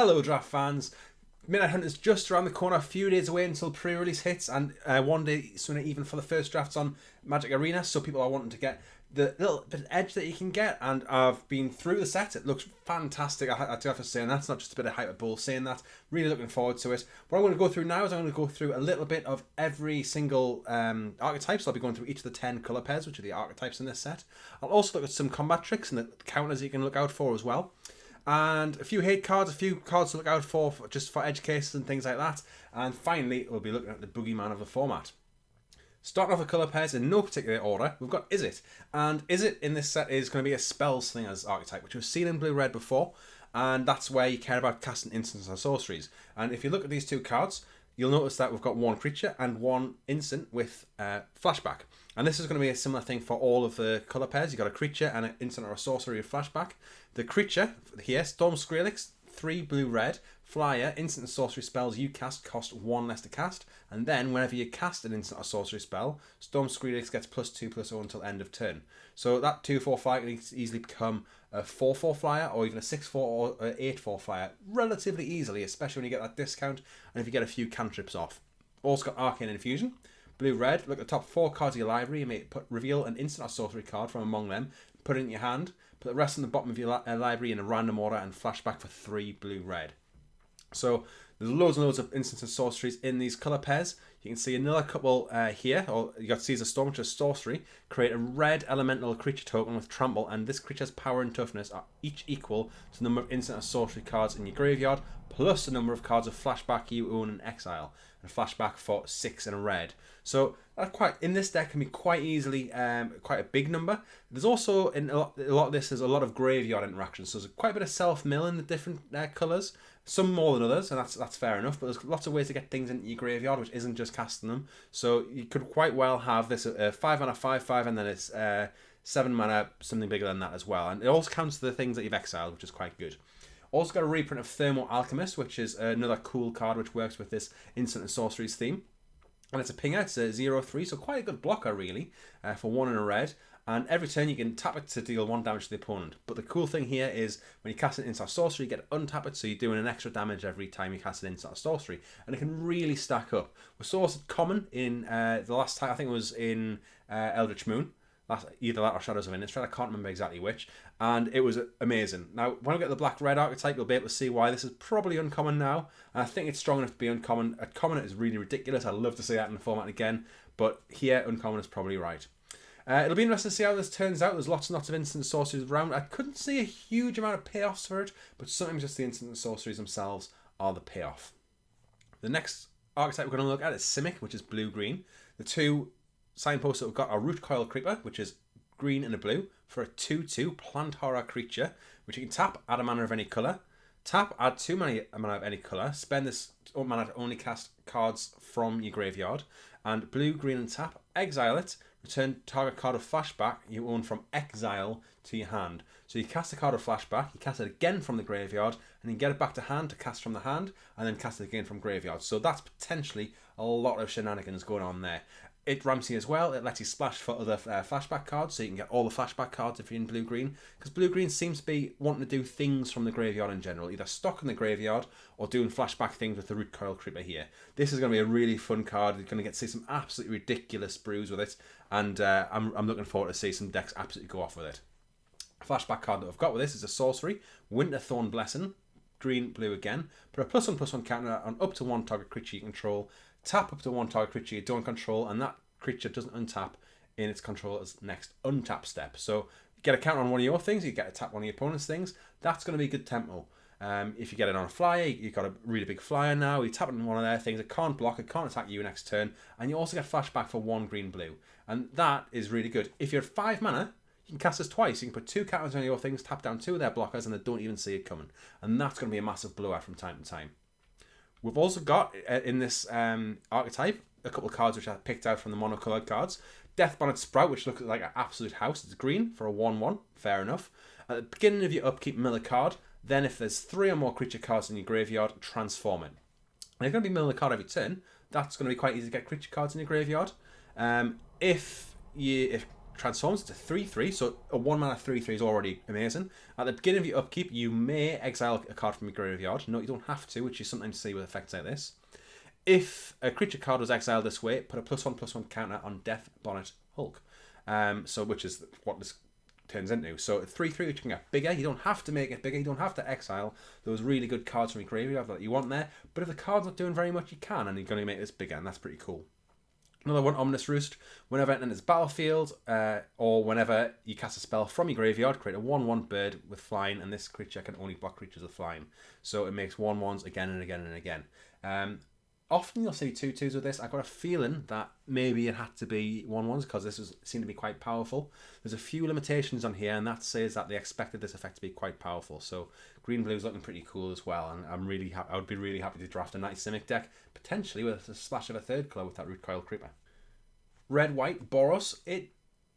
Hello draft fans, Midnight Hunt is just around the corner, a few days away until pre-release hits, and one day sooner even for the first drafts on Magic Arena, so people are wanting to get the little bit of edge that you can get, and I've been through the set. It looks fantastic, I do have to say, and that's not just a bit of hyperbole saying that. Really looking forward to it. What I'm going to go through now is I'm going to go through a little bit of every single archetype, so I'll be going through each of the 10 colour pairs, which are the archetypes in this set. I'll also look at some combat tricks and the counters you can look out for as well. And a few hate cards, a few cards to look out for just for edge cases and things like that. And finally, we'll be looking at the Boogeyman of the format. Starting off with colour pairs in no particular order, we've got Izzet. And Izzet in this set is going to be a spell slinger's archetype, which we've seen in blue-red before. And that's where you care about casting instants and sorceries. And if you look at these two cards, you'll notice that we've got one creature and one instant with flashback. And this is going to be a similar thing for all of the colour pairs. You've got a creature and an instant or a sorcery with flashback. The creature here, Storm Skrillex, 3 blue-red, flyer, instant and sorcery spells you cast cost 1 less to cast. And then whenever you cast an instant or sorcery spell, Storm Skrillex gets +2/+0 until end of turn. So that 2/4 flyer can easily become a 4/4 flyer or even a 6/4 or 8/4 flyer relatively easily, especially when you get that discount and if you get a few cantrips off. Also got Arcane Infusion. Blue-red, look at the top 4 cards of your library. You may reveal an instant or sorcery card from among them, put it in your hand, put the rest on the bottom of your library in a random order, and flashback for 3 blue-red. So there's loads and loads of instants and sorceries in these colour pairs. You can see another couple here, or you got Caesar Storm, which is sorcery. Create a red elemental creature token with trample, and this creature's power and toughness are each equal to the number of instant or sorcery cards in your graveyard, plus the number of cards of flashback you own in exile, and flashback for 6 in a red. So that in this deck can be quite easily quite a big number. There's also in a lot of this there's a lot of graveyard interactions, so there's quite a bit of self-mill in the different colours. Some more than others, and that's fair enough. But there's lots of ways to get things into your graveyard, which isn't just casting them. So you could quite well have this 5 mana 5/5, and then it's 7 mana something bigger than that as well. And it also counts the things that you've exiled, which is quite good. Also got a reprint of Thermo Alchemist, which is another cool card which works with this instant and sorceries theme. And it's a pinger, it's a 0/3, so quite a good blocker really, for 1 in a red. And every turn you can tap it to deal 1 damage to the opponent. But the cool thing here is when you cast an instant or sorcery, you get to untap it, so you're doing an extra damage every time you cast an instant or sorcery. And it can really stack up. We saw it common in the last time, I think it was in Eldritch Moon. Either that or Shadows of Innistrad, I can't remember exactly which. And it was amazing. Now, when we get the black-red archetype, you'll be able to see why this is probably uncommon now. And I think it's strong enough to be uncommon. At common, it is really ridiculous. I'd love to see that in the format again. But here, uncommon is probably right. It'll be interesting to see how this turns out. There's lots and lots of instant sorceries around. I couldn't see a huge amount of payoffs for it, but sometimes just the instant sorceries themselves are the payoff. The next archetype we're going to look at is Simic, which is blue-green. The two signposts that we've got are Root Coil Creeper, which is green and a blue, for a 2/2 plant horror creature, which you can tap, add a mana of any colour. Tap, add 2 mana of any colour. Spend this mana to only cast cards from your graveyard. And blue, green, and tap, exile it. Return target card of flashback you own from exile to your hand. So you cast a card of flashback, you cast it again from the graveyard, and you get it back to hand to cast from the hand, and then cast it again from graveyard. So that's potentially a lot of shenanigans going on there. It ramps you as well. It lets you splash for other flashback cards, so you can get all the flashback cards if you're in blue-green. Because blue-green seems to be wanting to do things from the graveyard in general, either stock in the graveyard or doing flashback things with the Root Coil Creeper here. This is going to be a really fun card. You're going to get to see some absolutely ridiculous brews with it, and I'm looking forward to see some decks absolutely go off with it. Flashback card that I've got with this is a sorcery, Winterthorn Blessing, green, blue again. Put a +1/+1 counter on up to 1 target creature you control. Tap up to 1 target creature you don't control, and that creature doesn't untap in its controller's next untap step. So you get a counter on one of your things, you get to tap one of your opponent's things. That's going to be good tempo. If you get it on a flyer, you've got a really big flyer now. You tap it on one of their things, it can't block, it can't attack you next turn, and you also get flashback for 1 green, blue. And that is really good. If you're at 5 mana, you can cast this twice. You can put 2 counters on your things, tap down 2 of their blockers, and they don't even see it coming. And that's going to be a massive blowout from time to time. We've also got, in this archetype, a couple of cards which I picked out from the monocoloured cards. Deathbonnet Sprout, which looks like an absolute house. It's green for a 1/1, fair enough. At the beginning of your upkeep, mill a card. Then if there's 3 or more creature cards in your graveyard, transform it. And you're going to be milling a card every turn. That's going to be quite easy to get creature cards in your graveyard. If transforms to 3/3, so a 1 mana 3/3 is already amazing. At the beginning of your upkeep, you may exile a card from your graveyard. No, you don't have to, which you sometimes see with effects like this. If a creature card was exiled this way, put a +1/+1 counter on Death Bonnet Hulk. Which is what this turns into. So 3/3, which can get bigger. You don't have to make it bigger. You don't have to exile those really good cards from your graveyard that you want there. But if the card's not doing very much, you can, and you're going to make this bigger, and that's pretty cool. Another one, Ominous Roost. Whenever it enters battlefield, or whenever you cast a spell from your graveyard, create a 1/1 bird with flying, and this creature can only block creatures with flying. So it makes 1/1s again and again and again. Often you'll see 2/2s with this. I've got a feeling that maybe it had to be 1/1s because this seemed to be quite powerful. There's a few limitations on here, and that says that they expected this effect to be quite powerful. So green-blue is looking pretty cool as well, and I would be really happy to draft a nice Simic deck, potentially with a splash of a third colour with that Root Coil Creeper. Red-white Boros. It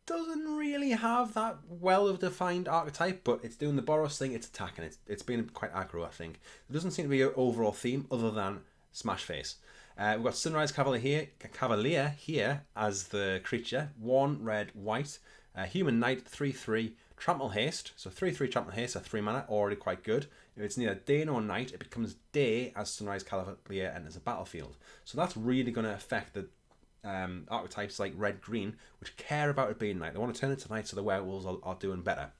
doesn't really have that well of defined archetype, but it's doing the Boros thing. It's attacking. It's been quite aggro, I think. There doesn't seem to be an overall theme other than Smash Face. We've got Sunrise Cavalier here as the creature. 1 red white, human knight 3/3, trample haste. So 3/3 trample haste, a 3 mana, already quite good. If it's neither day nor night, it becomes day as Sunrise Cavalier enters a battlefield. So that's really going to affect the archetypes like red green, which care about it being night. They want to turn it to night, so the werewolves are doing better.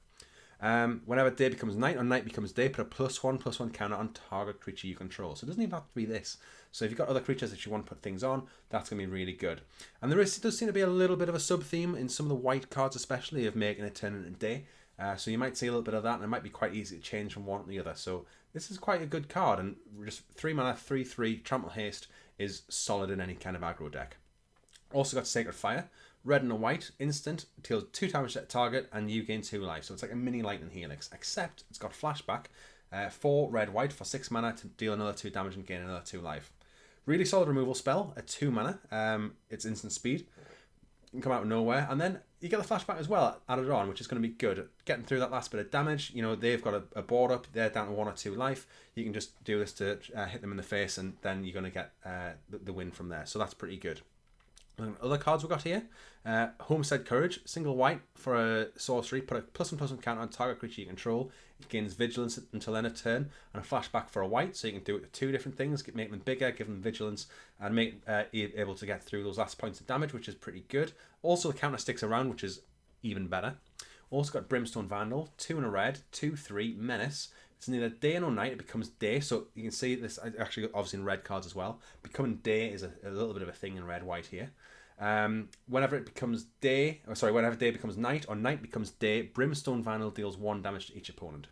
Whenever day becomes night or night becomes day, put a +1/+1 counter on target creature you control. So it doesn't even have to be this. So if you've got other creatures that you want to put things on, that's going to be really good. And does seem to be a little bit of a sub-theme in some of the white cards, especially, of making it turn into day. So you might see a little bit of that, and it might be quite easy to change from one to the other. So this is quite a good card, and just 3 mana, 3/3, trample haste is solid in any kind of aggro deck. Also got Sacred Fire. Red and a white, instant, deals 2 damage at target, and you gain 2 life. So it's like a mini Lightning Helix, except it's got flashback. 4 red white for 6 mana to deal another 2 damage and gain another 2 life. Really solid removal spell at 2 mana. It's instant speed. It can come out of nowhere, and then you get the flashback as well added on, which is going to be good. Getting through that last bit of damage, you know, they've got a board up, they're down to 1 or 2 life. You can just do this to hit them in the face, and then you're going to get the win from there. So that's pretty good. And other cards we've got here, Homestead Courage, single white for a sorcery, put a +1/+1 counter on target creature you control. It gains vigilance until end of turn, and a flashback for a white, so you can do it with 2 different things, make them bigger, give them vigilance, and make able to get through those last points of damage, which is pretty good. Also the counter sticks around, which is even better. Also got Brimstone Vandal, 2 and a red, 2/3 menace. It's neither day nor night, it becomes day, so you can see this actually obviously in red cards as well. Becoming day is a little bit of a thing in red-white here. Whenever it becomes day, whenever day becomes night or night becomes day, Brimstone Vandal deals 1 damage to each opponent.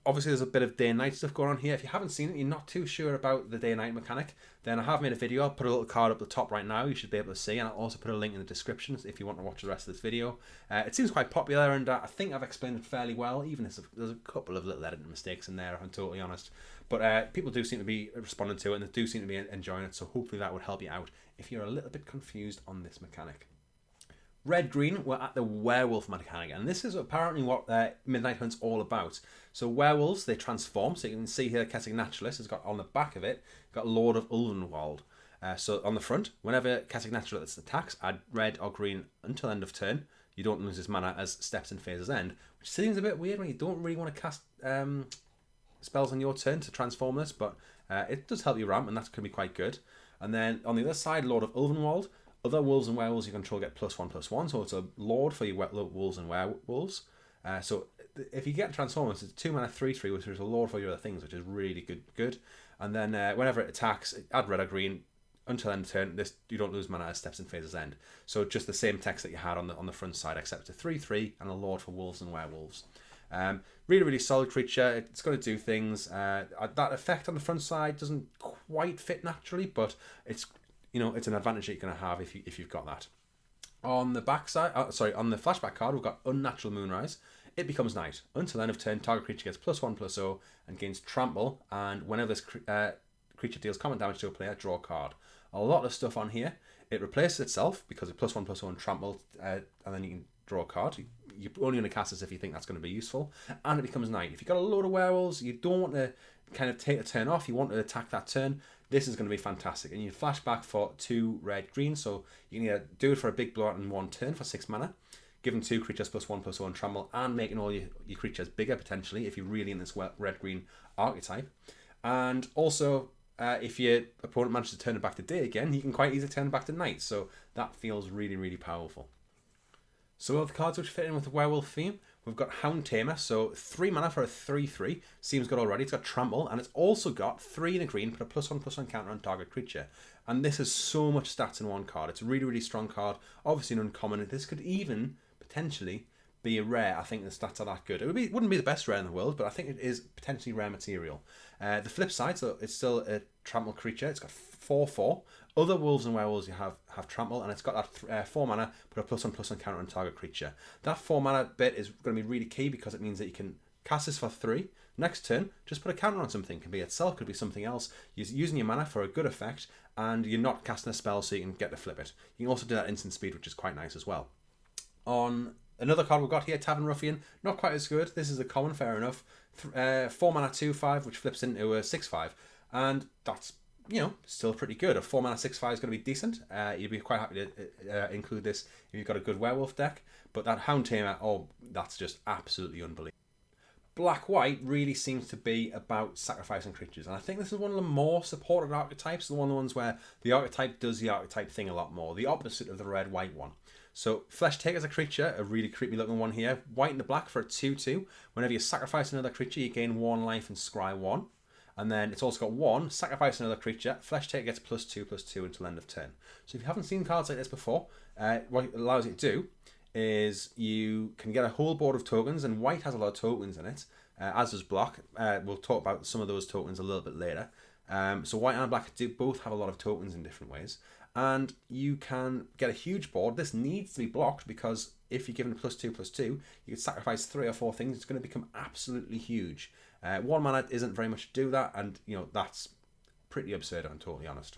Obviously there's a bit of day and night stuff going on here. If you haven't seen it, you're not too sure about the day and night mechanic, then I have made a video. I'll put a little card up the top right now, you should be able to see, and I'll also put a link in the description if you want to watch the rest of this video. It seems quite popular, and I think I've explained it fairly well, even if there's a couple of little editing mistakes in there, if I'm totally honest. But people do seem to be responding to it, and they do seem to be enjoying it, so hopefully that would help you out if you're a little bit confused on this mechanic. Red-green, we're at the werewolf mechanic, and this is apparently what Midnight Hunt's all about. So werewolves, they transform, so you can see here Kessig Naturalist has got on the back of it, got Lord of Ulvenwald. So on the front, whenever Kessig Naturalist attacks, add red or green until end of turn. You don't lose his mana as steps in phase's end, which seems a bit weird when you don't really want to cast spells on your turn to transform this, but it does help you ramp, and that's going to be quite good. And then on the other side, Lord of Ulvenwald, other wolves and werewolves you control get +1/+1, so it's a lord for your wolves and werewolves. So if you get transformers, it's 2 mana 3/3, which is a lord for your other things, which is really good. And then whenever it attacks, add red or green until end of turn. This you don't lose mana as steps in phase's end. So just the same text that you had on the front side, except it's a 3/3 and a lord for wolves and werewolves. Really solid creature. It's going to do things. That effect on the front side doesn't quite fit naturally, but it's an advantage that you're going to have if you've got that. On the back side, on the flashback card, we've got Unnatural Moonrise. It becomes night. Until end of turn, target creature gets +1/+0 and gains trample. And whenever this creature deals combat damage to a player, draw a card. A lot of stuff on here. It replaces itself because it's +1/+0 and trample, and then you can draw a card. You're only going to cast this if you think that's going to be useful. And it becomes night. If you've got a load of werewolves, you don't want to kind of take a turn off. You want to attack that turn. this is going to be fantastic. And you flash back for 2 red green, so you can either do it for a big blowout in 1 turn for 6 mana, give them 2 creatures +1/+1 trample, and making all your creatures bigger potentially if you're really in this red-green archetype. And also, if your opponent manages to turn it back to day again, you can quite easily turn it back to night. So that feels really, really powerful. So all the cards which fit in with the werewolf theme, we've got Hound Tamer, so 3 mana for a 3/3, seems good already. It's got trample, and it's also got 3 in a green, put a +1/+1 counter on target creature. And this has so much stats in one card. It's a really, really strong card, obviously an uncommon. This could even potentially be a rare. I think the stats are that good. It wouldn't be the best rare in the world, but I think it is potentially rare material. The flip side, so it's still a trample creature. It's got 4/4. Other wolves and werewolves you have trample, and it's got that 4 mana, put a +1/+1 counter on target creature. That 4 mana bit is going to be really key because it means that you can cast this for 3. Next turn, just put a counter on something. It can be itself, could be something else. You're using your mana for a good effect, and you're not casting a spell, so you can get to flip it. You can also do that instant speed, which is quite nice as well. On another card we've got here, Tavern Ruffian, not quite as good. This is a common, fair enough. 4 mana 2/5, which flips into a 6/5, and that's, still pretty good. A 4 mana 6/5 is going to be decent. You'd be quite happy to include this if you've got a good werewolf deck. But that Hound Tamer, that's just absolutely unbelievable. Black-white really seems to be about sacrificing creatures, and I think this is one of the more supported archetypes, one of the ones where the archetype does the archetype thing a lot more, the opposite of the red-white one. So Flesh Taker is a creature, a really creepy looking one here, white and the black for a 2/2. Whenever you sacrifice another creature, you gain 1 life and scry 1. And then it's also got 1, sacrifice another creature, Flesh Taker gets +2/+2 until end of turn. So if you haven't seen cards like this before, what it allows you to do is you can get a whole board of tokens, and white has a lot of tokens in it, as does black. We'll talk about some of those tokens a little bit later. So white and black do both have a lot of tokens in different ways, and you can get a huge board. This needs to be blocked because if you're given a +2/+2, you can sacrifice 3 or 4 things. It's going to become absolutely huge. 1 mana isn't very much to do that, and that's pretty absurd, I'm totally honest.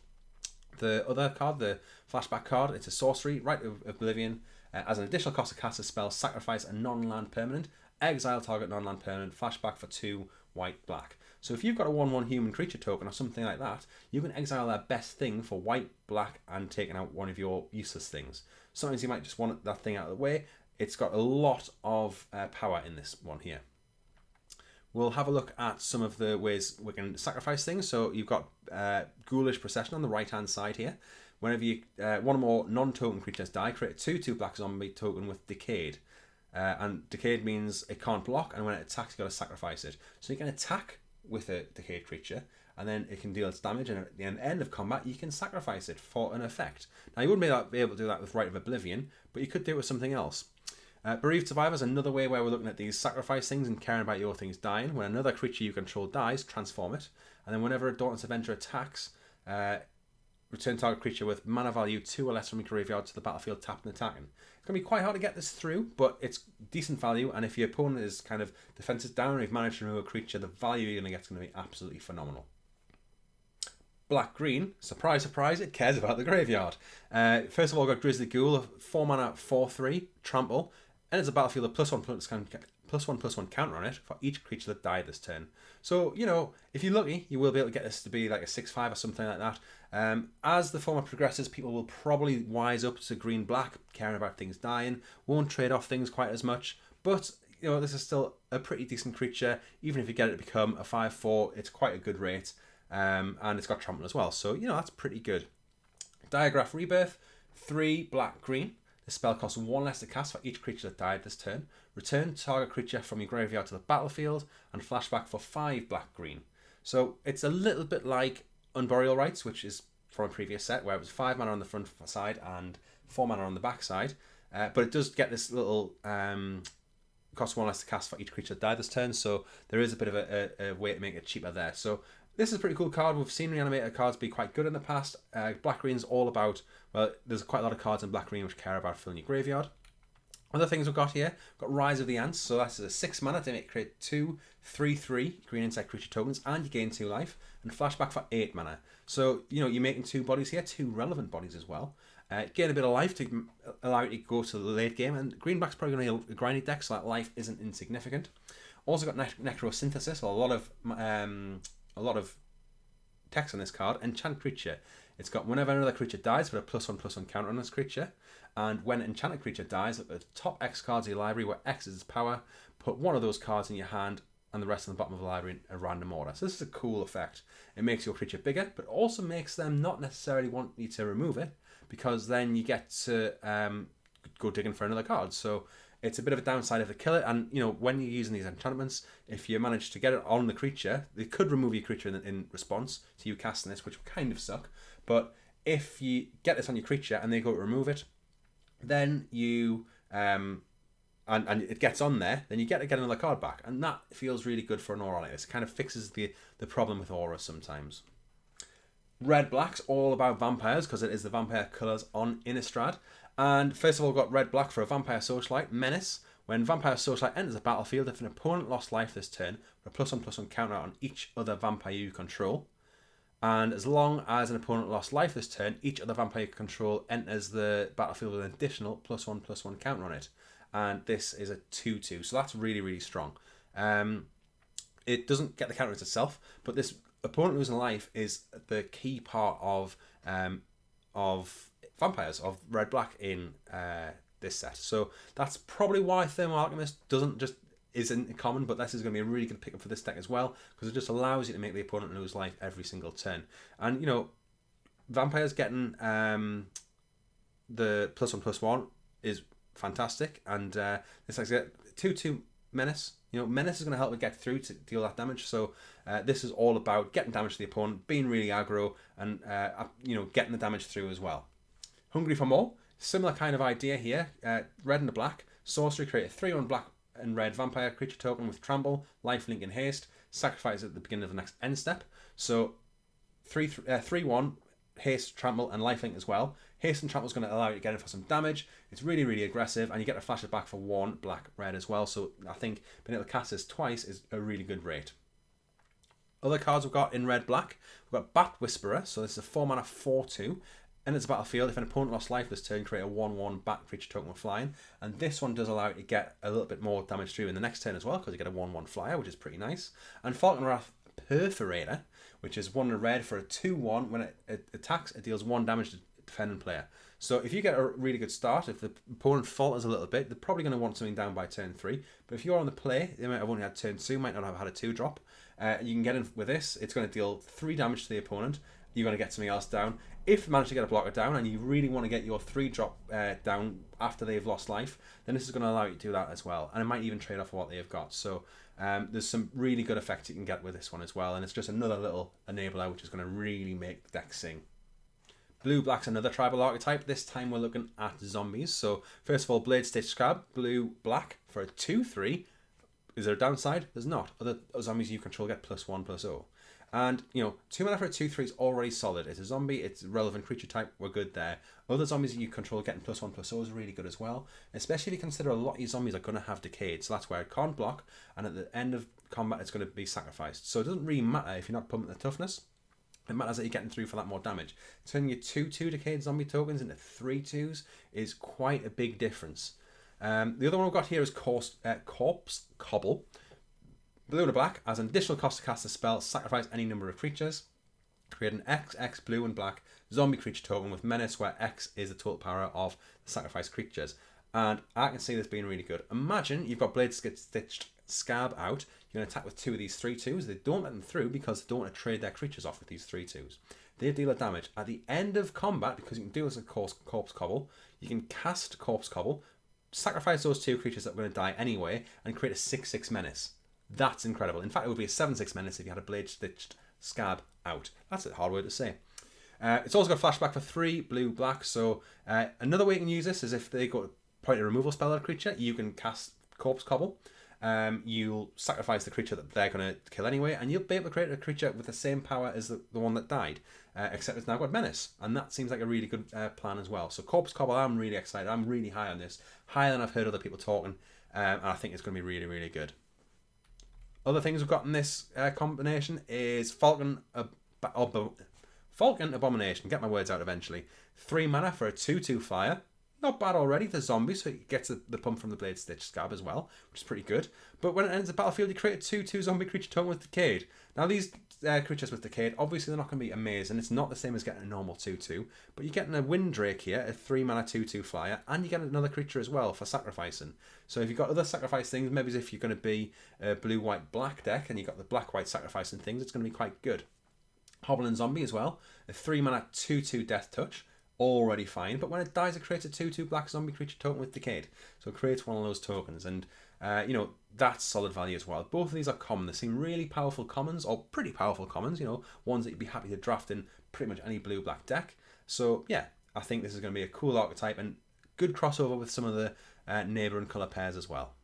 The other card, the flashback card, it's a sorcery, Rite of Oblivion. As an additional cost to cast a spell, sacrifice a non-land permanent, exile target non-land permanent, flashback for 2 white black. So if you've got a 1/1 human creature token or something like that, you can exile their best thing for white, black, and taking out one of your useless things. Sometimes you might just want that thing out of the way. It's got a lot of power in this one here. We'll have a look at some of the ways we can sacrifice things. So you've got Ghoulish Procession on the right-hand side here. Whenever one or more non-token creatures die, create a 2/2 black zombie token with Decayed. And Decayed means it can't block, and when it attacks, you've got to sacrifice it. So you can attack with a Decayed creature, and then it can deal its damage, and at the end of combat, you can sacrifice it for an effect. Now, you wouldn't be able to do that with Rite of Oblivion, but you could do it with something else. Bereaved Survivors, another way where we're looking at these sacrifice things and caring about your things dying. When another creature you control dies, transform it. And then whenever a Dauntless Avenger attacks, return target creature with mana value 2 or less from your graveyard to the battlefield tapped and attacking. It's going to be quite hard to get this through, but it's decent value, and if your opponent is kind of defense is down and you've managed to remove a creature, the value you're going to get is going to be absolutely phenomenal. Black-green, surprise, surprise, it cares about the graveyard. First of all, we've got Grizzly Ghoul, 4 mana, 4/3, trample, and it's a battlefield of +1/+1 counter on it for each creature that died this turn. So, if you're lucky, you will be able to get this to be like a 6/5 or something like that. As the format progresses, people will probably wise up to green-black, caring about things dying, won't trade off things quite as much, but this is still a pretty decent creature. Even if you get it to become a 5/4, it's quite a good rate, and it's got trample as well, so that's pretty good. Diagraph Rebirth, 3 black-green. The spell costs 1 less to cast for each creature that died this turn. Return target creature from your graveyard to the battlefield and flashback for 5 black-green. So it's a little bit like Unburial Rites, which is from a previous set where it was 5 mana on the front side and 4 mana on the back side. But it does get this little cost 1 less to cast for each creature that died this turn. So there is a bit of a way to make it cheaper there. So this is a pretty cool card. We've seen reanimated cards be quite good in the past. Black-green's all about, there's quite a lot of cards in black-green which care about filling your graveyard. Other things we've got here, we've got Rise of the Ants. So that's a 6 mana to create 2 3/3 green insect creature tokens, and you gain 2 life, and flashback for 8 mana. So, you're making 2 bodies here, 2 relevant bodies as well. Gain a bit of life to allow you to go to the late game, and green-black's probably going to be a grindy deck, so that life isn't insignificant. Also got Necro Synthesis, a lot of text on this card, enchant creature. It's got whenever another creature dies, put a +1/+1 counter on this creature. And when an enchanted creature dies, look at the top X cards of your library where X is its power, put one of those cards in your hand and the rest on the bottom of the library in a random order. So this is a cool effect. It makes your creature bigger, but also makes them not necessarily want you to remove it, because then you get to go digging for another card. So it's a bit of a downside if they kill it. And, when you're using these enchantments, if you manage to get it on the creature, they could remove your creature in response to you casting this, which would kind of suck. But if you get this on your creature and they go to remove it, then you and it gets on there, then you get to get another card back, and that feels really good for an aura like this. It kind of fixes the problem with auras sometimes. Red black's all about vampires because it is the vampire colours on Innistrad. And first of all, we've got red black for a vampire socialite menace. When vampire socialite enters the battlefield, if an opponent lost life this turn, put a +1/+1 counter on each other vampire you control. And as long as an opponent lost life this turn, each other vampire you control enters the battlefield with an additional +1/+1 counter on it. And this is a 2/2, so that's really, really strong. It doesn't get the counter itself, but this opponent losing life is the key part of vampires, of red black in this set. So that's probably why Thermal Alchemist isn't common, but this is going to be a really good pickup for this deck as well, because it just allows you to make the opponent lose life every single turn. And vampires getting the +1/+1 is fantastic, and it's like a 2/2 menace. Menace is going to help it get through to deal that damage. So this is all about getting damage to the opponent, being really aggro, and getting the damage through as well. Hungry for more, similar kind of idea here. Red and the black sorcery, create a 3/1 black and red vampire creature token with trample, lifelink, and haste. Sacrifice at the beginning of the next end step. So 3/1 haste, trample, and lifelink as well. Haste and trample is going to allow you to get in for some damage. It's really, really aggressive, and you get to flash it back for 1 black red as well. So I think being able to cast this twice is a really good rate. Other cards we've got in red black, we've got Bat Whisperer. So this is a 4-mana 4/2. Enters the battlefield. If an opponent lost life this turn, create a 1/1 bat creature token with flying. And this one does allow you to get a little bit more damage through in the next turn as well, because you get a 1/1 flyer, which is pretty nice. And Falkenrath Perforator, which is 1 red for a 2/1. When it attacks, it deals 1 damage to defending player. So if you get a really good start, if the opponent falters a little bit, they're probably going to want something down by turn 3. But if you're on the play, they might have only had turn 2, might not have had a 2-drop. You can get in with this. It's going to deal 3 damage to the opponent. You're going to get something else down. If you manage to get a blocker down and you really want to get your 3-drop down after they've lost life, then this is going to allow you to do that as well. And it might even trade off what they've got. So there's some really good effects you can get with this one as well. And it's just another little enabler which is going to really make the deck sing. Blue-black's another tribal archetype. This time we're looking at zombies. So first of all, Blade Stitch Scab, blue-black for a 2/3. Is there a downside? There's not. Other zombies you control get +1/+0. And, 2 mana for a 2/3 is already solid. It's a zombie, it's a relevant creature type, we're good there. Other zombies that you control getting +1/+0 is really good as well. Especially if you consider a lot of your zombies are going to have Decayed. So that's where it can't block, and at the end of combat it's going to be sacrificed. So it doesn't really matter if you're not pumping the toughness. It matters that you're getting through for that more damage. Turning your 2/2 Decayed zombie tokens into 3/2s is quite a big difference. The other one we've got here is Corpse Cobble. Blue and a black, as an additional cost to cast a spell, sacrifice any number of creatures. Create an XX blue and black zombie creature token with menace, where X is the total power of the sacrificed creatures. And I can see this being really good. Imagine you've got Blade Stitched Scab out. You're going to attack with 2 of these 3/2s. They don't let them through because they don't want to trade their creatures off with these 3/2s. They deal a damage. At the end of combat, because you can do this with Corpse Cobble, you can cast Corpse Cobble, sacrifice those 2 creatures that are going to die anyway, and create a 6/6 menace. That's incredible. In fact, it would be a 7/6 menace if you had a Blade Stitched Scab out. That's a hard word to say. It's also got flashback for 3 blue-black. So another way you can use this is if they got point a removal spell at a creature, you can cast Corpse Cobble. You'll sacrifice the creature that they're going to kill anyway, and you'll be able to create a creature with the same power as the one that died, except it's now got menace. And that seems like a really good plan as well. So Corpse Cobble, I'm really excited. I'm really high on this. Higher than I've heard other people talking. And I think it's going to be really, really good. Other things we've got in this combination is Falcon Abomination. Get my words out eventually. 3 mana for a 2/2 flyer. Not bad already for zombies, so it gets the pump from the Blade Stitch Scab as well, which is pretty good. But when it ends the battlefield, you create a 2/2 zombie creature token with Decayed. Now these creatures with Decayed, obviously they're not going to be amazing. It's not the same as getting a normal 2/2, but you're getting a Windrake here, a 3 mana 2/2 flyer, and you get another creature as well for sacrificing. So if you've got other sacrifice things, maybe if you're going to be a blue-white-black deck and you've got the black-white sacrificing things, it's going to be quite good. Hobbling Zombie as well, a 3 mana 2/2 Death Touch, already fine, but when it dies, it creates a 2/2 black zombie creature token with Decayed. So it creates one of those tokens, and that's solid value as well. Both of these are common. They seem really powerful commons, or pretty powerful commons, ones that you'd be happy to draft in pretty much any blue-black deck. So yeah, I think this is going to be a cool archetype and good crossover with some of the neighbouring colour pairs as well.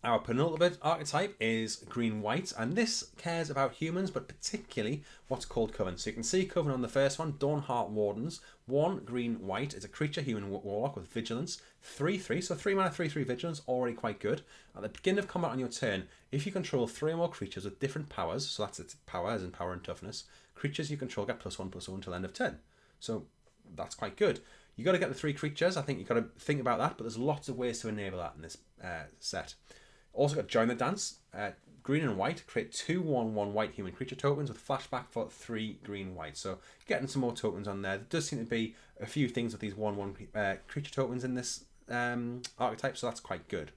Our penultimate archetype is green-white, and this cares about humans, but particularly what's called Coven. So you can see Coven on the first one, Dawnheart Wardens. 1 green-white is a creature, human warlock with vigilance. 3/3, so 3 mana 3/3 vigilance, already quite good. At the beginning of combat on your turn, if you control 3 or more creatures with different powers, so that's its power, as in power and toughness, creatures you control get +1/+1 until end of turn. So that's quite good. You got to get the 3 creatures. I think you've got to think about that, but there's lots of ways to enable that in this set. Also got Join the Dance. Green and white create 2/1/1 white human creature tokens with flashback for 3 green-white. So getting some more tokens on there. There does seem to be a few things with these 1/1 creature tokens in this archetype, so that's quite good.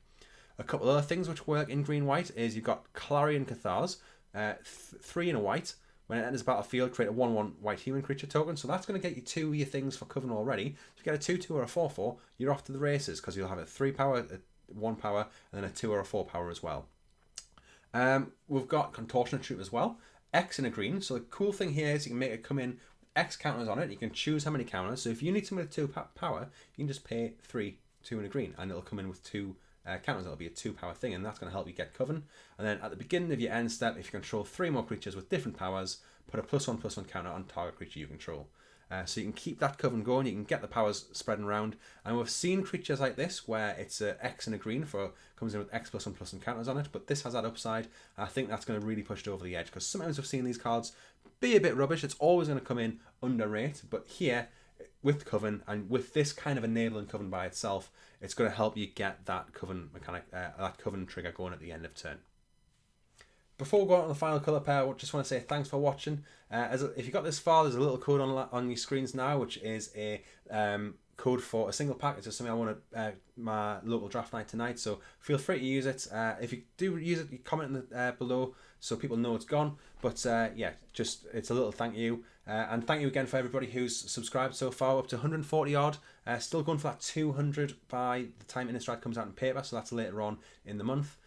A couple other things which work in green-white is you've got Clarion Cathars, 3 and a white. When it enters the battlefield, create a 1/1 white human creature token. So that's going to get you 2 of your things for Coven already. If you get a 2/2 or a 4/4, you're off to the races because you'll have a 3 power, a 1 power, and then a 2 or a 4 power as well. We've got Contortionate Troop as well. X in a green. So the cool thing here is you can make it come in with X counters on it. You can choose how many counters. So if you need something with 2 power, you can just pay 3, 2 in a green, and it'll come in with 2 counters. It'll be a 2 power thing, and that's going to help you get Coven. And then at the beginning of your end step, if you control 3 more creatures with different powers, put a +1/+1 counter on target creature you control. So you can keep that Coven going, you can get the powers spreading around, and we've seen creatures like this where it's a X and a green comes in with X +1/+1 counters on it, but this has that upside, and I think that's going to really push it over the edge, because sometimes we've seen these cards be a bit rubbish. It's always going to come in under rate, but here, with Coven, and with this kind of enabling Coven by itself, it's going to help you get that Coven mechanic, that Coven trigger going at the end of turn. Before we go on to the final colour pair, I just want to say thanks for watching. If you got this far, there's a little code on your screens now, which is a code for a single pack. It's just something I want at my local draft night tonight, so feel free to use it. If you do use it, you comment in the, below so people know it's gone. But yeah, just it's a little thank you. And thank you again for everybody who's subscribed so far, up to 140 odd. Still going for that 200 by the time Innistrad comes out in paper, so that's later on in the month.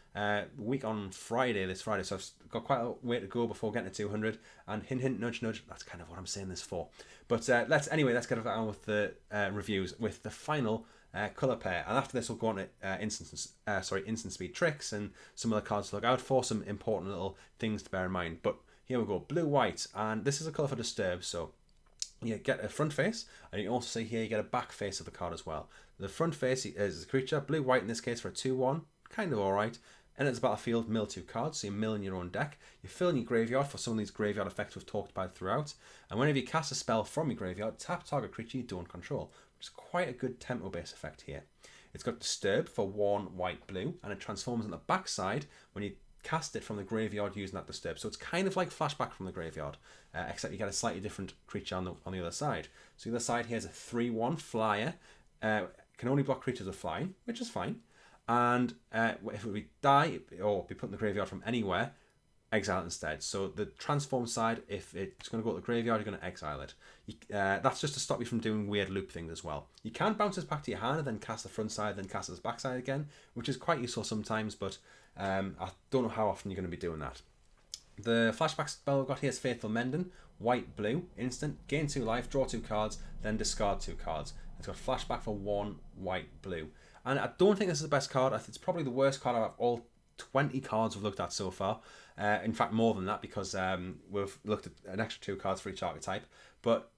Week on this Friday, so I've got quite a way to go before getting to 200, and hint hint nudge nudge, that's kind of what I'm saying this for. But let's get on with the reviews with the final colour pair, and after this we'll go on to instant speed tricks and some other cards to look out for, some important little things to bear in mind. But here we go, blue white, and this is a colour for Disturb, so you get a front face, and you can also see here you get a back face of the card as well. The front face is a creature, blue white in this case for a 2/1, kind of alright. Enters the battlefield, mill 2 cards, so you mill in your own deck. You fill in your graveyard for some of these graveyard effects we've talked about throughout. And whenever you cast a spell from your graveyard, tap target creature you don't control, which is quite a good tempo-based effect here. It's got Disturb for 1 white blue, and it transforms on the backside when you cast it from the graveyard using that Disturb. So it's kind of like flashback from the graveyard, except you get a slightly different creature on the other side. So the other side here is a 3/1 flyer, can only block creatures with flying, which is fine. And if it would die or be put in the graveyard from anywhere, exile it instead. So the transform side, if it's going to go to the graveyard, you're going to exile it. That's just to stop you from doing weird loop things as well. You can bounce this back to your hand and then cast the front side, then cast this back side again, which is quite useful sometimes, but I don't know how often you're going to be doing that. The flashback spell we've got here is Faithful Mendon, white blue, instant, gain 2 life, draw 2 cards, then discard 2 cards. It's got flashback for 1 white blue. And I don't think this is the best card. It's probably the worst card out of all 20 cards we've looked at so far. In fact, more than that, because we've looked at an extra 2 cards for each archetype. But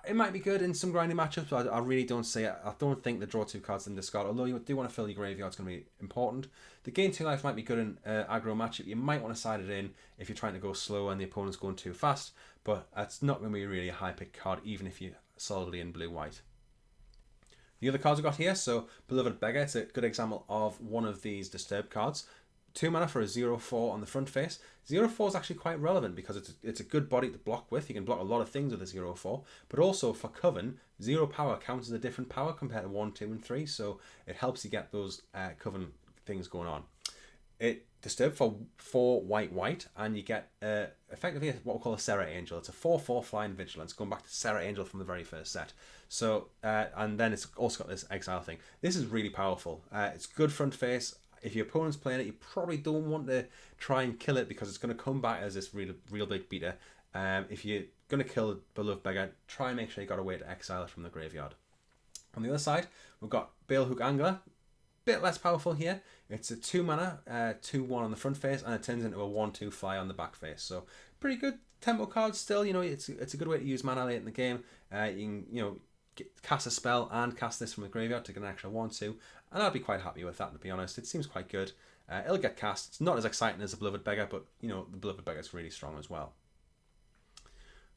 it might be good in some grinding matchups, but I really don't see it. I don't think the draw 2 cards and discard, although you do want to fill your graveyard, it's going to be important. The gain 2 life might be good in aggro matchup. You might want to side it in if you're trying to go slow and the opponent's going too fast, but it's not going to be really a high pick card, even if you're solidly in blue-white. The other cards we've got here, so Beloved Beggar, it's a good example of one of these Disturb cards. 2 mana for a 0/4 on the front face. 0/4 is actually quite relevant because it's a good body to block with. You can block a lot of things with a 0/4, but also for Coven, 0 power counts as a different power compared to 1, 2, and 3, so it helps you get those Coven things going on. It disturb for 4 white, and you get effectively what we call a Serra Angel. It's a 4/4 flying vigilance, going back to Serra Angel from the very first set. So and then it's also got this exile thing. This is really powerful. It's good front face. If your opponent's playing it, you probably don't want to try and kill it because it's going to come back as this real big beater. If you're going to kill Beloved Beggar, try and make sure you got a way to exile it from the graveyard. On the other side, we've got Balehook Angler. Bit less powerful here. It's a 2 mana, 2/1 on the front face, and it turns into a 1/2 fly on the back face. So pretty good tempo card still. You know, it's a good way to use mana late in the game. You can cast a spell and cast this from the graveyard to get an extra 1/2, and I'd be quite happy with that, to be honest. It seems quite good. It'll get cast. It's not as exciting as the Beloved Beggar, but you know the Beloved Beggar is really strong as well.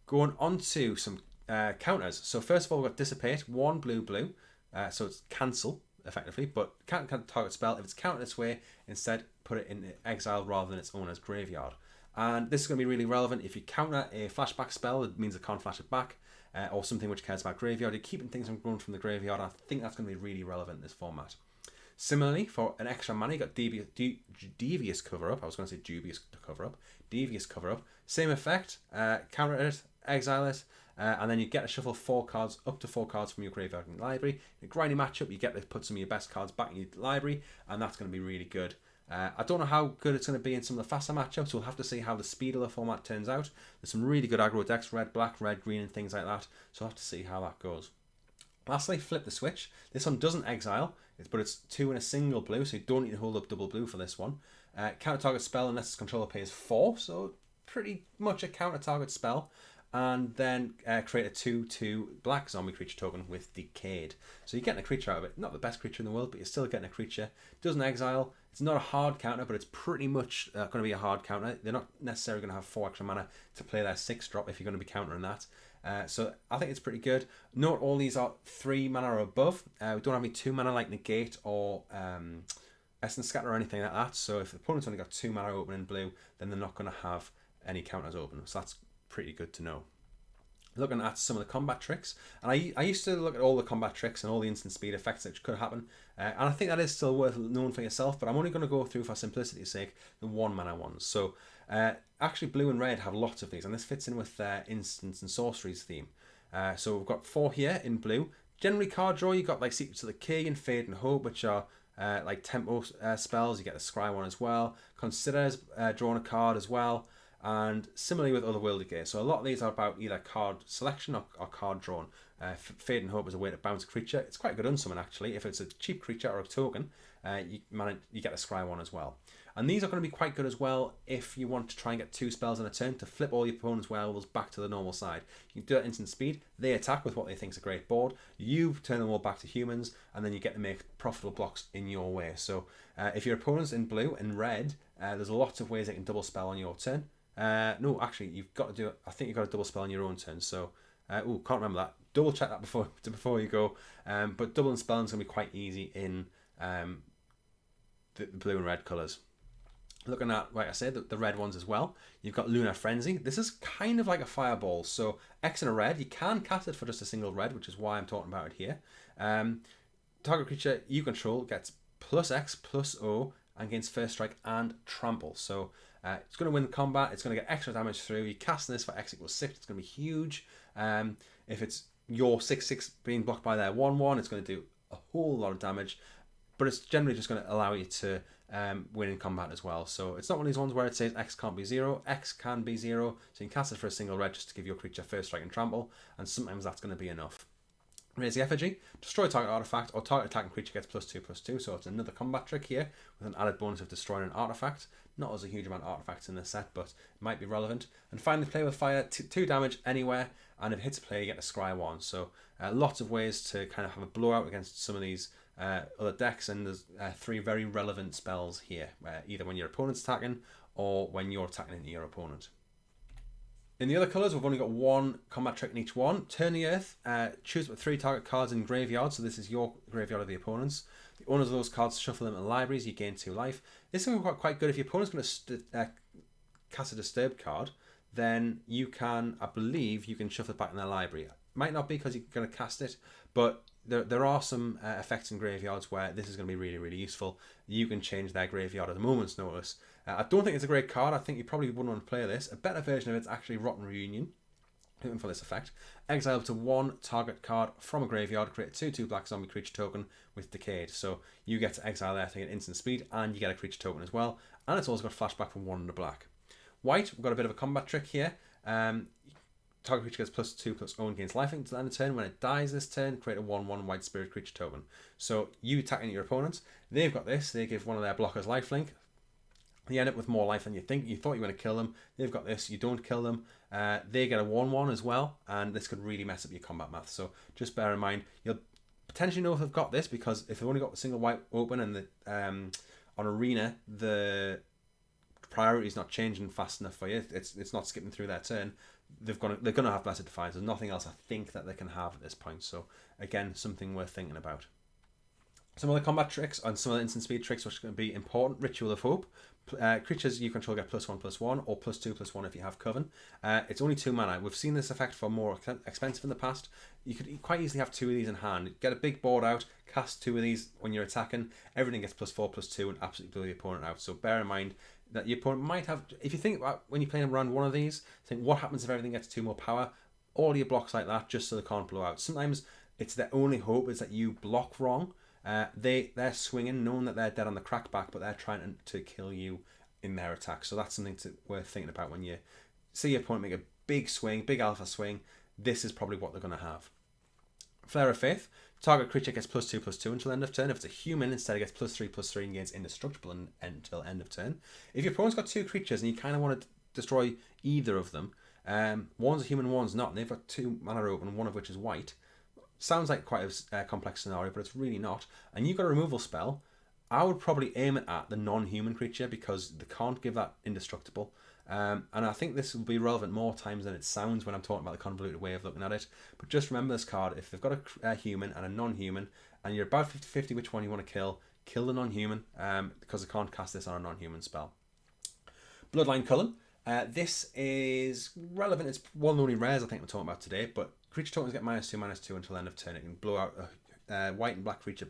Going on to some counters. So first of all, we've got Dissipate, 1 blue, so it's cancel effectively, but can't target spell. If it's countered its way, instead put it in exile rather than its owner's graveyard. And this is going to be really relevant if you counter a flashback spell. It means it can't flash it back, or something which cares about graveyard. You're keeping things from going from the graveyard. I think that's going to be really relevant in this format. Similarly, for an extra mana, you got Devious Cover Up. I was going to say Dubious Cover Up. Devious Cover Up. Same effect. Counter it, exile it, and then you get to shuffle 4 cards, up to 4 cards from your graveyard and library. In a grindy matchup, you get to put some of your best cards back in your library, and that's going to be really good. I don't know how good it's going to be in some of the faster matchups. We'll have to see how the speed of the format turns out. There's some really good aggro decks, red, black, red, green, and things like that. So we'll have to see how that goes. Lastly, Flip the Switch. This one doesn't exile, but it's 2 and a single blue, so you don't need to hold up double blue for this one. Counter target spell unless its controller pays 4, so pretty much a counter target spell. And then create a 2/2 black zombie creature token with Decayed. So you're getting a creature out of it. Not the best creature in the world, but you're still getting a creature. Doesn't exile. It's not a hard counter, but it's pretty much going to be a hard counter. They're not necessarily going to have 4 extra mana to play their 6-drop if you're going to be countering that. So I think it's pretty good. Note all these are 3 mana or above. We don't have any 2 mana like Negate or Essence Scatter or anything like that. So if the opponent's only got 2 mana open in blue, then they're not going to have any counters open. So that's pretty good to know. Looking at some of the combat tricks, and I used to look at all the combat tricks and all the instant speed effects that could happen, and I think that is still worth knowing for yourself, but I'm only going to go through, for simplicity's sake, the 1 mana ones. So actually blue and red have lots of these, and this fits in with their instants and sorceries theme. So we've got 4 here in blue. Generally card draw, you've got like Secrets of the Key and Fade and Hope, which are like tempo spells. You get the Scry one as well. Consider's drawing a card as well. And similarly with other World Decay. So a lot of these are about either card selection or card drawn. Fade and Hope is a way to bounce a creature. It's quite good unsummon actually. If it's a cheap creature or a token, you get a Scry one as well. And these are going to be quite good as well if you want to try and get 2 spells in a turn to flip all your opponent's werewolves back to the normal side. You can do it instant speed. They attack with what they think is a great board. You turn them all back to humans, and then you get to make profitable blocks in your way. So if your opponent's in blue and red, there's lots of ways they can double spell on your turn. No, actually, you've got to do it. I think you've got to double spell on your own turn. So, can't remember that. Double check that before you go. But double and spelling is going to be quite easy in the blue and red colours. Looking at, like I said, the red ones as well. You've got Lunar Frenzy. This is kind of like a fireball. So X and a red, you can cast it for just a single red, which is why I'm talking about it here. Target creature you control gets +X, +O, and gains first strike and trample. So it's going to win the combat. It's going to get extra damage through. You cast this for X = 6. It's going to be huge. If it's your 6/6 being blocked by their 1/1, it's going to do a whole lot of damage. But it's generally just going to allow you to win in combat as well. So it's not one of these ones where it says X can't be 0. X can be 0. So you can cast it for a single red just to give your creature first strike and trample. And sometimes that's going to be enough. Raise the Effigy. Destroy target artifact or target attacking creature gets +2/+2. So it's another combat trick here with an added bonus of destroying an artifact. Not as a huge amount of artifacts in this set, but it might be relevant. And finally, play with fire. 2 damage anywhere. And if it hits a player, you get a Scry 1. So lots of ways to kind of have a blowout against some of these other decks. And there's 3 very relevant spells here. Either when your opponent's attacking or when you're attacking into your opponent. In the other colours, we've only got one combat trick in each one. Turn the Earth, choose up 3 target cards in graveyard, so this is your graveyard of the opponent's. The owners of those cards shuffle them in libraries, you gain 2 life. This is quite good if your opponent's going to cast a Disturbed card, then you can, I believe, you can shuffle it back in their library. Might not be because you're going to cast it, but there are some effects in graveyards where this is going to be really, really useful. You can change their graveyard at a moment's notice. I don't think it's a great card. I think you probably wouldn't want to play this. A better version of it's actually Rotten Reunion, for this effect. Exile up to 1 target card from a graveyard, create a 2/2 black zombie creature token with Decayed. So you get to exile there to get instant speed, and you get a creature token as well. And it's also got flashback from 1 in the black. White, we've got a bit of a combat trick here. Target creature gets +2/+0 and gains life until the end of turn. When it dies this turn, create a 1/1 white spirit creature token. So you attacking your opponent. They've got this. They give one of their blockers lifelink. You end up with more life than you think. You thought you were going to kill them. They've got this. You don't kill them. They get a 1/1 as well, and this could really mess up your combat math. So just bear in mind, you'll potentially know if they've got this, because if they've only got a single white open and the on Arena, the priority is not changing fast enough for you. It's not skipping through their turn. They're gonna have Blessed Defiance. There's nothing else I think that they can have at this point. So again, something worth thinking about. Some other combat tricks and some other instant speed tricks which are going to be important. Ritual of Hope. Creatures you control get +1/+1 or +2/+1 if you have Coven. It's only 2 mana. We've seen this effect for more expensive in the past. You could quite easily have 2 of these in hand. Get a big board out, cast 2 of these when you're attacking. Everything gets +4/+2 and absolutely blow the opponent out. So bear in mind that your opponent might have, if you think about when you're playing around one of these, think what happens if everything gets 2 more power? All your blocks like that just so they can't blow out. Sometimes it's their only hope is that you block wrong. They're swinging, knowing that they're dead on the crackback, but they're trying to kill you in their attack. So that's something worth thinking about when you see your opponent make a big swing, big alpha swing. This is probably what they're going to have. Flare of Faith. Target creature gets +2/+2 until end of turn. If it's a human, instead it gets +3/+3 and gains indestructible until end of turn. If your opponent's got 2 creatures and you kind of want to destroy either of them, one's a human, one's not, and they've got 2 mana open, one of which is white. Sounds like quite a complex scenario, but it's really not. And you've got a removal spell. I would probably aim it at the non-human creature because they can't give that indestructible. And I think this will be relevant more times than it sounds when I'm talking about the convoluted way of looking at it. But just remember this card. If they've got a human and a non-human, and you're about 50-50 which one you want to kill the non-human, because they can't cast this on a non-human spell. Bloodline Cullen. This is relevant. It's one of the only rares I think we're talking about today, but creature tokens get -2/-2 until end of turn. It can blow out a white and black creature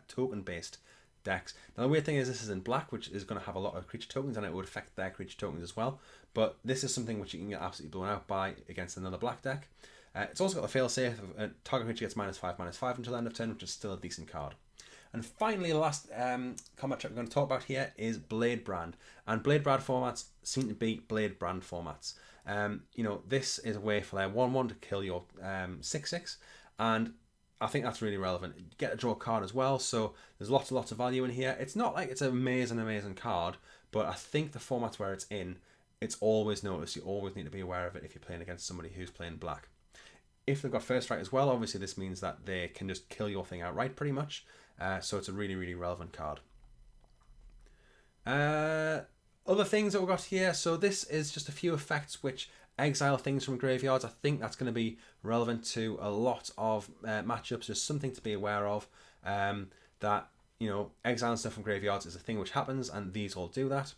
token-based decks. Now the weird thing is this is in black, which is going to have a lot of creature tokens, and it would affect their creature tokens as well. But this is something which you can get absolutely blown out by against another black deck. It's also got the failsafe of target creature gets -5/-5 until end of turn, which is still a decent card. And finally, the last combat trick we're going to talk about here is Blade Brand. And Blade Brand formats seem to be Blade Brand formats. This is a way for their 1/1 to kill your 6/6, and I think that's really relevant. You get to draw a card as well, so there's lots of value in here. It's not like it's an amazing card, but I think the formats where it's in, it's always noticed. You always need to be aware of it if you're playing against somebody who's playing black. If they've got first strike as well, obviously this means that they can just kill your thing outright pretty much. So it's a really relevant card. Other things that we've got here. So this is just a few effects which exile things from graveyards. I think that's going to be relevant to a lot of matchups. Just something to be aware of. That exiling stuff from graveyards is a thing which happens, and these all do that.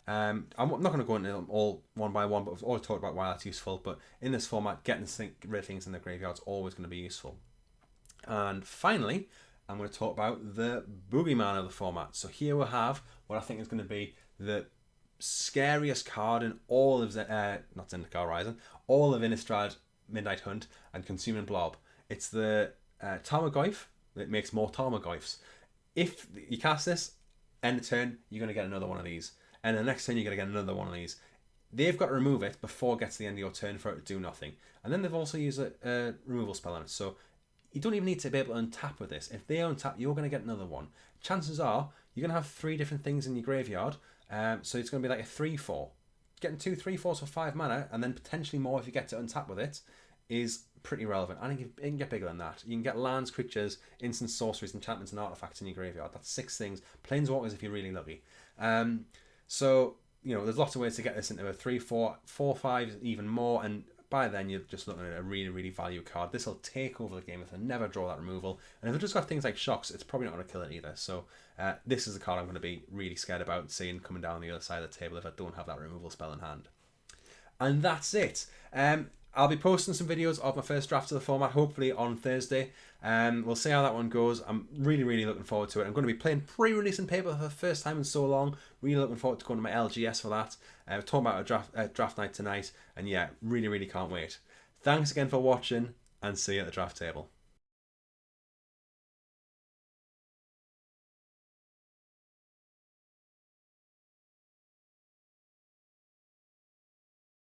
I'm not going to go into them all one by one, but I've always talked about why that's useful. But in this format, getting rid of things in the graveyard is always going to be useful. And finally, I'm going to talk about the Boogeyman of the format. So here we have what I think is going to be the scariest card in all of not Zendikar Rising, all of Innistrad, Midnight Hunt, and Consuming Blob. It's the Tarmogoyf that makes more Tarmogoyfs. If you cast this, end of turn, you're going to get another one of these. And the next turn, you're going to get another one of these. They've got to remove it before it gets to the end of your turn for it to do nothing. And then they've also used a removal spell on it. So you don't even need to be able to untap with this. If they untap, you're going to get another one. Chances are you're going to have 3 different things in your graveyard. So it's going to be like a 3/4. Getting 2 3/4 for 5 mana, and then potentially more if you get to untap with it, is pretty relevant. I think it can get bigger than that. You can get lands, creatures, instant sorceries, enchantments, and artifacts in your graveyard. That's 6 things. Planeswalkers if you're really lucky. So there's lots of ways to get this into a 3, 4, 4, 5, even more, and by then you're just looking at a really, really value card. This will take over the game if I never draw that removal. And if it just got things like shocks, it's probably not going to kill it either. So this is a card I'm going to be really scared about seeing coming down the other side of the table if I don't have that removal spell in hand. And that's it. I'll be posting some videos of my first draft of the format, hopefully on Thursday. We'll see how that one goes. I'm really, really looking forward to it. I'm going to be playing pre-release in paper for the first time in so long. Really looking forward to going to my LGS for that. We're talking about a draft night tonight. And yeah, really, really can't wait. Thanks again for watching, and see you at the draft table.